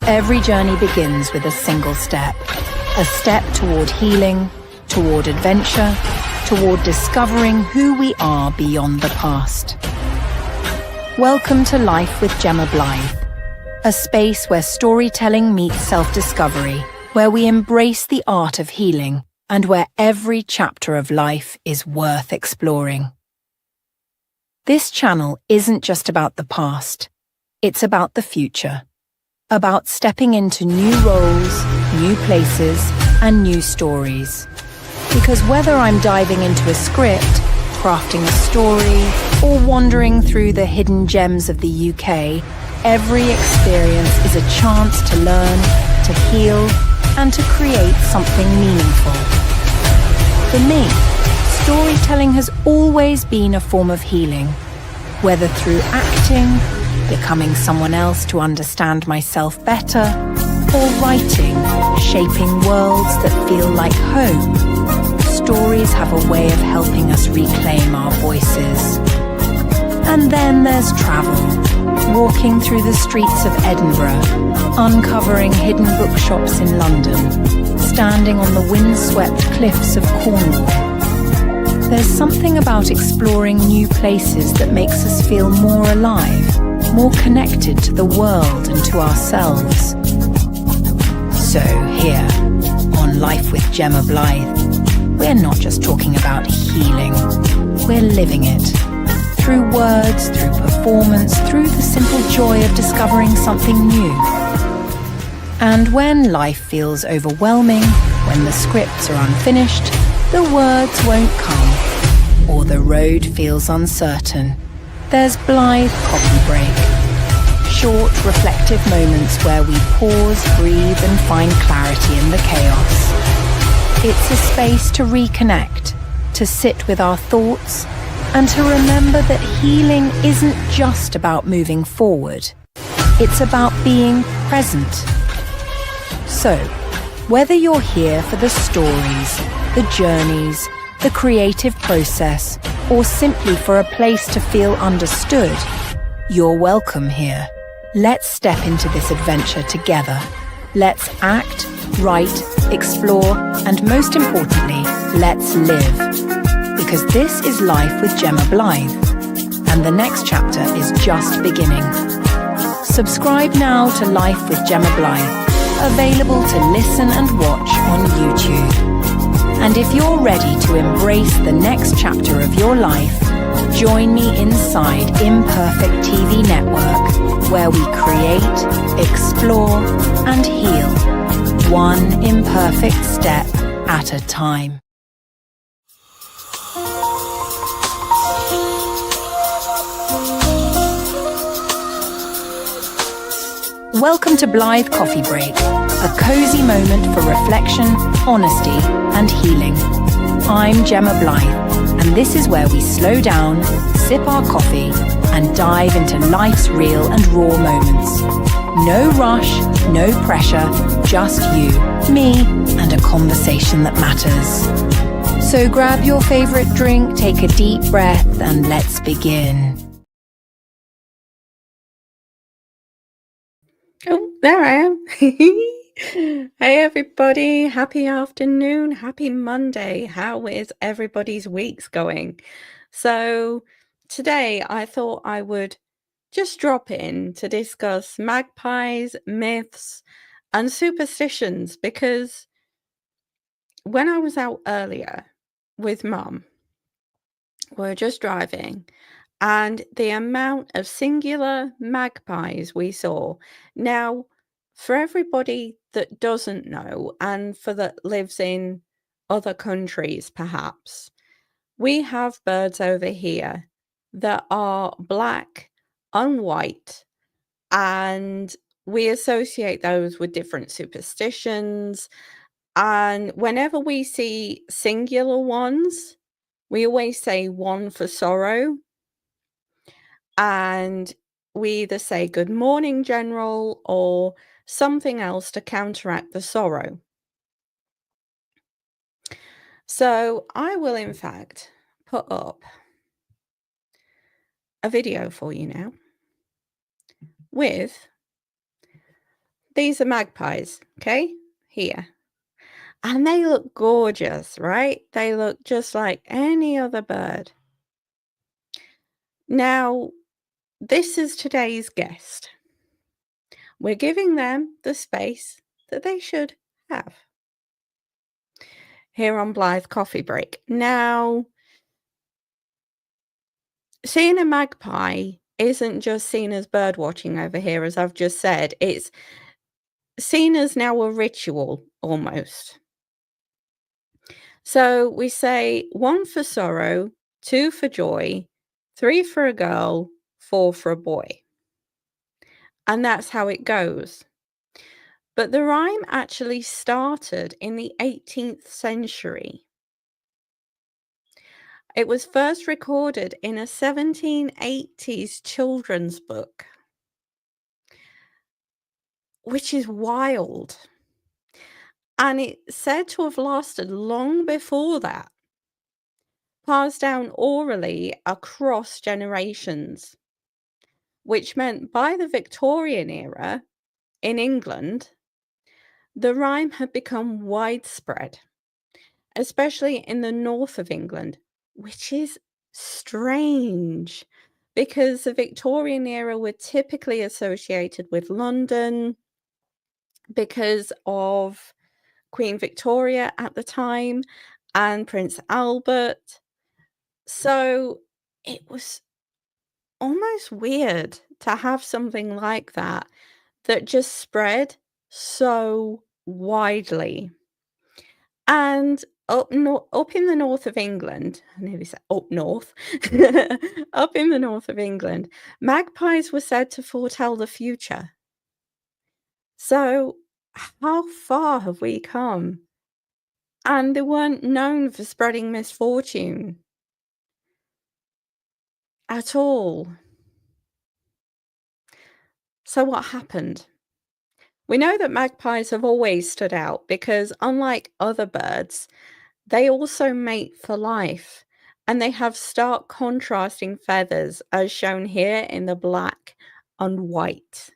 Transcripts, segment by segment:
Every journey begins with a single step. A step toward healing, toward adventure, toward discovering who we are beyond the past. Welcome to Life with Jemma Blythe, a space where storytelling meets self-discovery, where we embrace the art of healing, and where every chapter of life is worth exploring. This channel isn't just about the past, it's about the future. About stepping into new roles, new places, and new stories. Because whether I'm diving into a script, crafting a story, or wandering through the hidden gems of the UK, every experience is a chance to learn, to heal, and to create something meaningful. For me, storytelling has always been a form of healing, whether through acting, becoming someone else to understand myself better, or writing, shaping worlds that feel like home. Stories have a way of helping us reclaim our voices. And then there's travel, walking through the streets of Edinburgh, uncovering hidden bookshops in London, standing on the windswept cliffs of Cornwall. There's something about exploring new places that makes us feel more alive, more connected to the world and to ourselves. So here, on Life with Jemma Blythe, we're not just talking about healing, we're living it. Through words, through performance, through the simple joy of discovering something new. And when life feels overwhelming, when the scripts are unfinished, the words won't come, or the road feels uncertain, there's Blythe Coffee Break. Short, reflective moments where we pause, breathe, and find clarity in the chaos. It's a space to reconnect, to sit with our thoughts, and to remember that healing isn't just about moving forward. It's about being present. So, whether you're here for the stories, the journeys, the creative process, or simply for a place to feel understood, you're welcome here. Let's step into this adventure together. Let's act, write, explore, and most importantly, let's live. Because this is Life with Jemma Blythe, and the next chapter is just beginning. Subscribe now to Life with Jemma Blythe, available to listen and watch on YouTube. And if you're ready to embrace the next chapter of your life, join me inside Imperfect TV Network, where we create, explore, and heal, one imperfect step at a time. Welcome to Blythe Coffee Break, a cozy moment for reflection, honesty, and healing. I'm Jemma Blythe, and this is where we slow down, sip our coffee, and dive into life's real and raw moments. No rush, no pressure, just you, me, and a conversation that matters. So grab your favorite drink, take a deep breath, and let's begin. Oh, there I am. Hey everybody, happy afternoon, happy Monday. How is everybody's weeks going? So today I thought I would just drop in to discuss magpies, myths, and superstitions, because when I was out earlier with Mum, we were just driving, and the amount of singular magpies we saw. Now, for everybody that doesn't know, and for that lives in other countries perhaps, we have birds over here that are black and white, and we associate those with different superstitions. And whenever we see singular ones, we always say one for sorrow, and we either say good morning general or something else to counteract the sorrow. So I will in fact put up a video for you now with these are magpies, okay? Here. And they look gorgeous, right? They look just like any other bird. Now, this is today's guest. We're giving them the space that they should have here on Blythe Coffee Break. Now, seeing a magpie isn't just seen as bird watching over here, as I've just said. It's seen as now a ritual almost. So we say 1 for sorrow, 2 for joy, 3 for a girl, 4 for a boy. And that's how it goes. But the rhyme actually started in the 18th century. It was first recorded in a 1780s children's book, which is wild. And it's said to have lasted long before that, passed down orally across generations, which meant by the Victorian era in England, the rhyme had become widespread, especially in the north of England, which is strange because the Victorian era were typically associated with London because of Queen Victoria at the time and Prince Albert. So it was almost weird to have something like that that just spread so widely. And up in the north of England, I nearly said up north, up in the north of England, magpies were said to foretell the future. So how far have we come? And they weren't known for spreading misfortune at all. So what happened? We know that magpies have always stood out because, unlike other birds, they also mate for life, and they have stark contrasting feathers, as shown here in the black and white.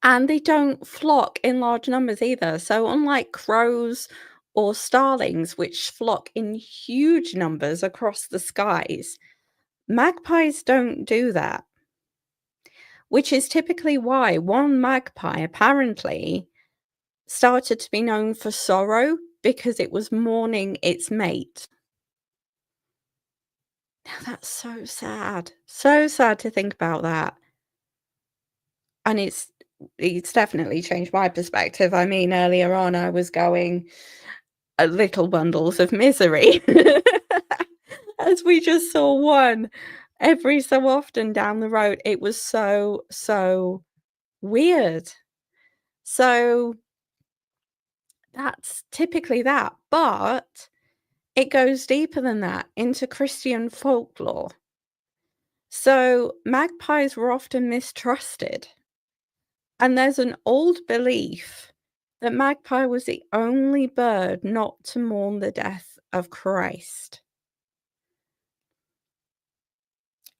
And they don't flock in large numbers either. So unlike crows or starlings, which flock in huge numbers across the skies, magpies don't do that. Which is typically why one magpie apparently started to be known for sorrow because it was mourning its mate. Now that's so sad. So sad to think about that. And it's definitely changed my perspective. I mean, earlier on I was going little bundles of misery as we just saw one every so often down the road. It was so weird. So that's typically that, but it goes deeper than that into Christian folklore. So magpies were often mistrusted, and there's an old belief that magpie was the only bird not to mourn the death of Christ.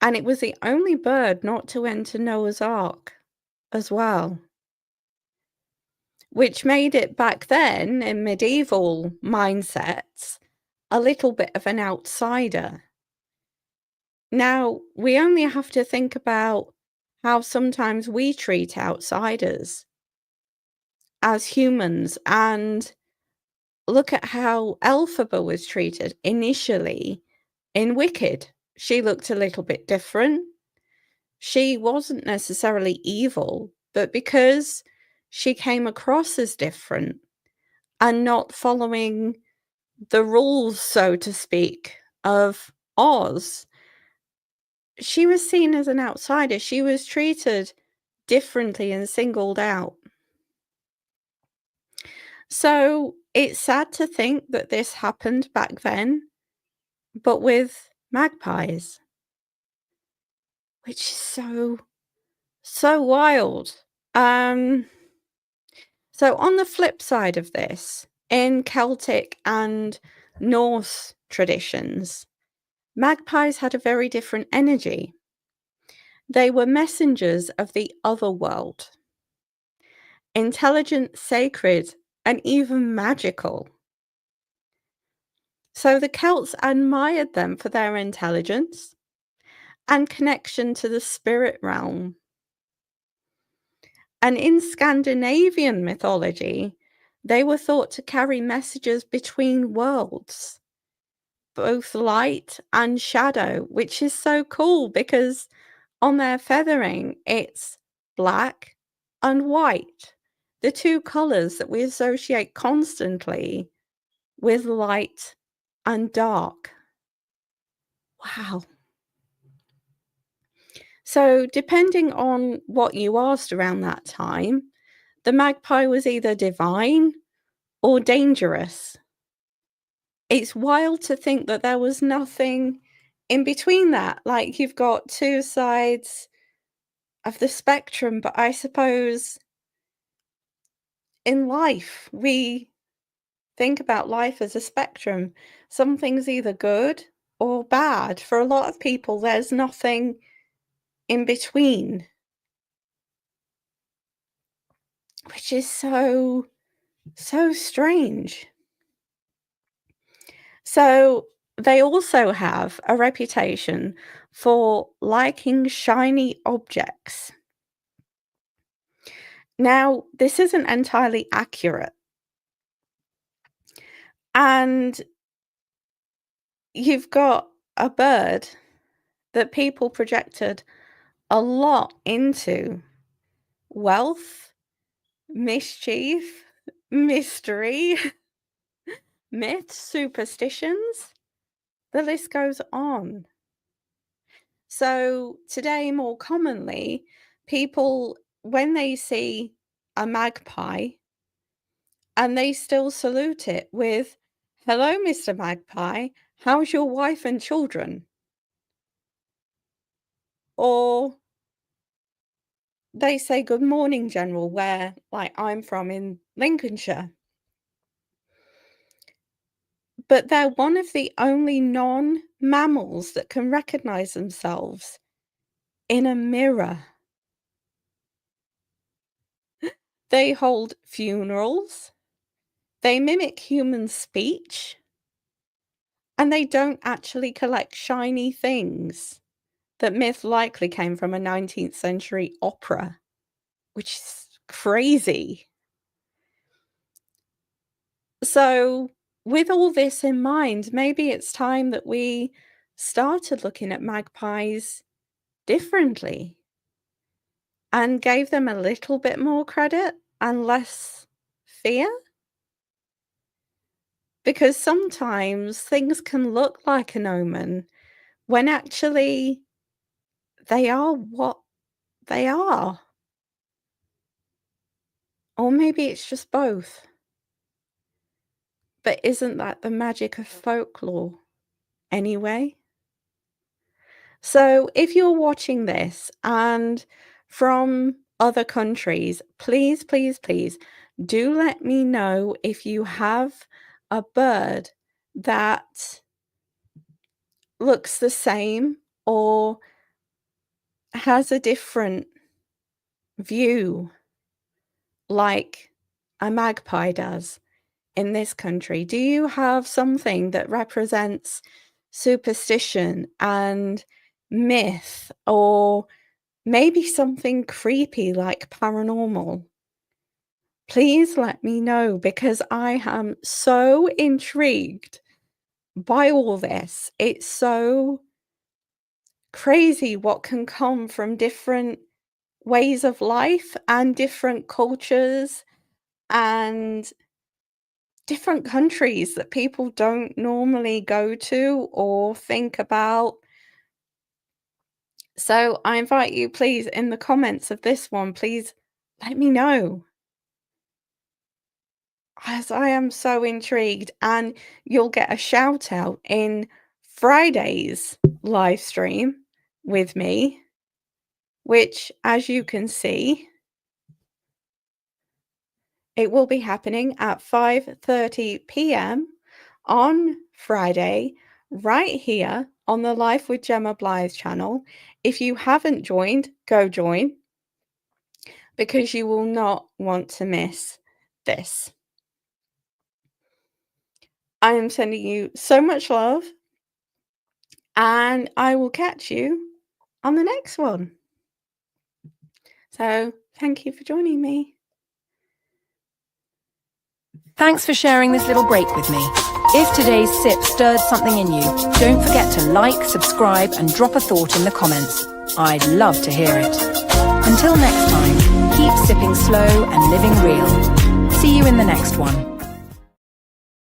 And it was the only bird not to enter Noah's Ark as well. Which made it back then, in medieval mindsets, a little bit of an outsider. Now, we only have to think about how sometimes we treat outsiders as humans, and look at how Elphaba was treated initially in Wicked. She looked a little bit different. She wasn't necessarily evil, but because she came across as different and not following the rules, so to speak, of Oz, she was seen as an outsider. She was treated differently and singled out. So it's sad to think that this happened back then, but with magpies, which is so wild. So on the flip side of this, in Celtic and Norse traditions, magpies had a very different energy. They were messengers of the other world, intelligent, sacred, and even magical. So the Celts admired them for their intelligence and connection to the spirit realm. And in Scandinavian mythology, they were thought to carry messages between worlds, both light and shadow, which is so cool because on their feathering, it's black and white, the two colors that we associate constantly with light and dark. Wow. So, depending on what you asked around that time, the magpie was either divine or dangerous. It's wild to think that there was nothing in between that. Like, you've got two sides of the spectrum, but I suppose in life, we think about life as a spectrum. Something's either good or bad. For a lot of people, there's nothing in between, which is so strange. So they also have a reputation for liking shiny objects. Now, this isn't entirely accurate. And you've got a bird that people projected a lot into wealth, mischief, mystery, myths, superstitions. The list goes on. So today, more commonly, people, when they see a magpie, and they still salute it with, "Hello, Mr. Magpie, how's your wife and children?" Or they say, "Good morning, General," where, like, I'm from in Lincolnshire. But they're one of the only non-mammals that can recognize themselves in a mirror. They hold funerals, they mimic human speech, and they don't actually collect shiny things. That myth likely came from a 19th century opera, which is crazy. So, with all this in mind, maybe it's time that we started looking at magpies differently and gave them a little bit more credit and less fear. Because sometimes things can look like an omen when actually they are what they are. Or maybe it's just both. But isn't that the magic of folklore anyway? So if you're watching this and from other countries, please, please, please do let me know if you have a bird that looks the same or has a different view like a magpie does in this country. Do you have something that represents superstition and myth, or maybe something creepy like paranormal? Please let me know because I am so intrigued by all this. It's so crazy what can come from different ways of life and different cultures and different countries that people don't normally go to or think about. So I invite you, please, in the comments of this one, please let me know, as I am so intrigued, and you'll get a shout out in Friday's live stream with me, which, as you can see, it will be happening at 5:30 p.m. on Friday, right here on the Life with Jemma Blythe channel. If you haven't joined, go join, because you will not want to miss this. I am sending you so much love, and I will catch you on the next one. So thank you for joining me. Thanks for sharing this little break with me. If today's sip stirred something in you, don't forget to like, subscribe, and drop a thought in the comments. I'd love to hear it. Until next time, keep sipping slow and living real. See you in the next one.